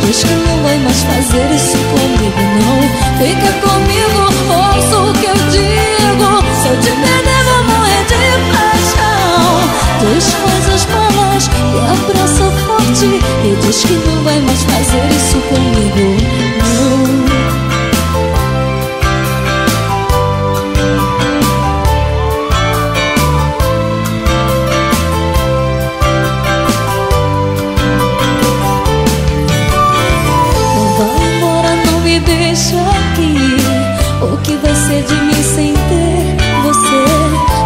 diz que não vai mais fazer isso comigo, não. Fica comigo, ouça o que eu digo. Se eu te perder vou morrer de paixão. Desfaz as malas e abraça forte e diz que não vai mais fazer isso comigo, não. Deixa aqui, o que vai ser de mim sem ter você?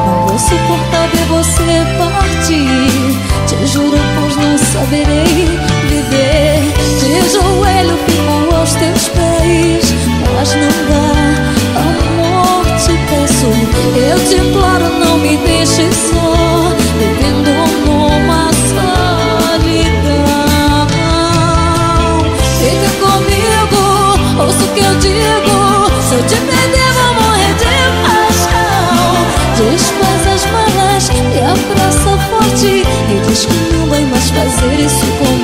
Não vou suportar ver você partir. Te juro, pois não saberei viver. De joelho fico aos teus pés, mas não dá, amor, te peço. Eu te imploro, não me deixe só, vivendo numa solidão. Fica comigo, ouça o que eu digo. Se eu te perder vou morrer de paixão. Desfaz as malas e abraça forte e diz que não vai mais fazer isso comigo.